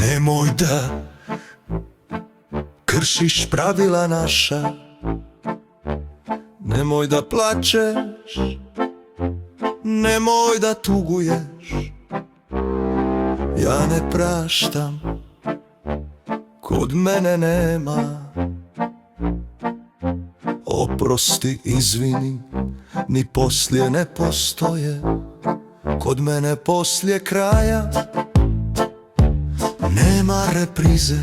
Nemoj da kršiš pravila naša, nemoj da plačeš, nemoj da tuguješ. Ja ne praštam, kod mene nema. Oprosti, izvini, ni poslije ne postoje. Kod mene poslije kraja nema reprize.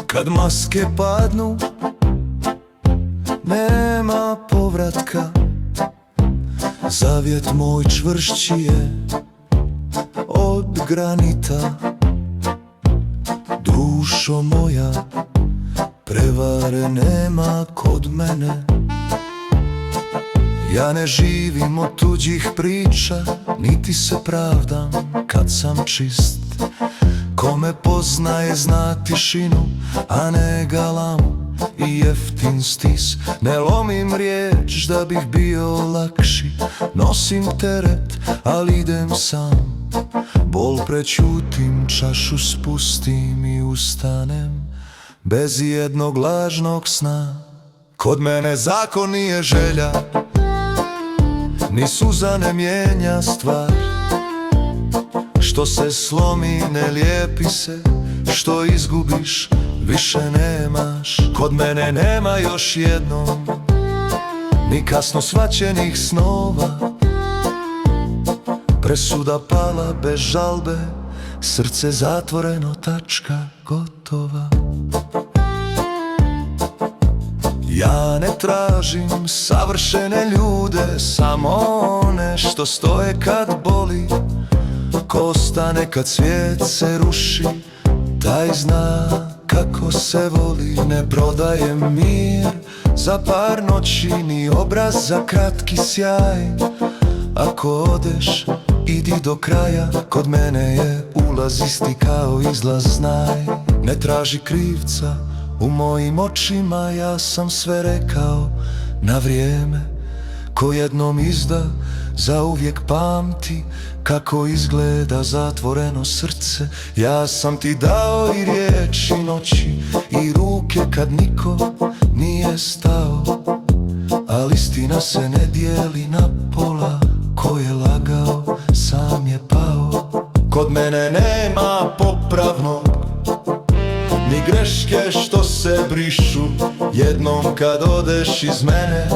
Kad maske padnu, nema povratka. Zavjet moj čvršći je od granita. Dušo moja, prevare nema kod mene. Ja ne živim od tuđih priča, niti se pravdam kad sam čist. Ko me poznaje zna tišinu, a ne galamu i jeftin stis. Ne lomim riječ da bih bio lakši, nosim teret, ali idem sam. Bol prećutim, čašu spustim i ustanem bez jednog lažnog sna. Kod mene zakon nije želja, ni suza ne mijenja stvar. Što se slomi ne lijepi se, što izgubiš više nemaš. Kod mene nema još jednom, ni kasno shvaćenih snova. Presuda pala bez žalbe, srce zatvoreno, tačka gotova. Ja ne tražim savršene ljude, samo one što stoje kad boli. Ko stane kad svijet se ruši, taj zna kako se voli. Ne prodajem mir za par noći, ni obraz za kratki sjaj. Ako odeš, idi do kraja, kod mene je ulaz isti kao izlaz, znaj. Ne traži krivca u mojim očima, ja sam sve rekao na vrijeme. Ko jednom izda, zauvijek pamti kako izgleda zatvoreno srce. Ja sam ti dao i riječi noći i ruke kad niko nije stao. Ali istina se ne dijeli na pola, ko je lagao sam je pao. Kod mene nema popravnog, ni greške što se brišu. Jednom kad odeš iz mene,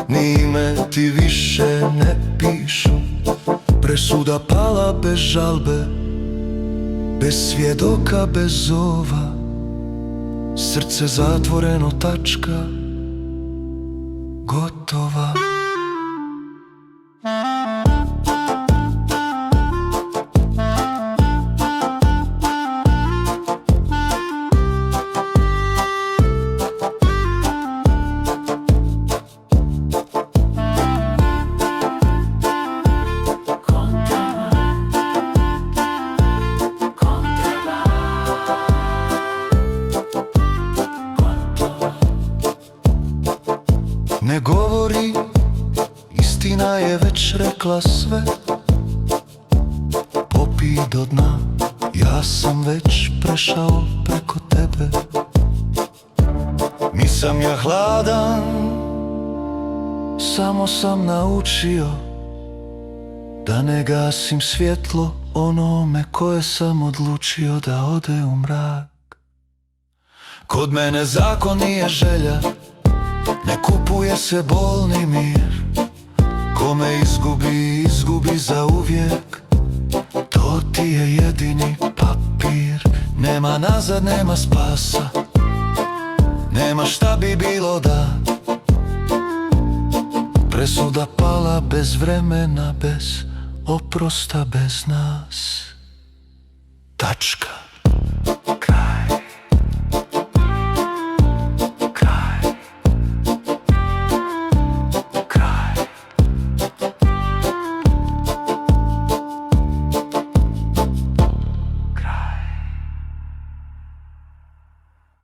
ni ime ti više ne pišu. Presuda pala bez žalbe, bez svjedoka, bez zova. Srce zatvoreno, tačka gotova. Ne govori, istina je već rekla sve. Popij do dna, ja sam već prešao preko tebe. Nisam ja hladan, samo sam naučio da ne gasim svjetlo onome koje sam odlučio da ode u mrak. Kod mene zakon nije želja, ne kupuje se bolni mir. Ko me izgubi, izgubi zauvijek. To ti je jedini papir. Nema nazad, nema spasa, nema šta bi bilo da. Presuda pala bez vremena, bez oprosta, bez nas. Tačka.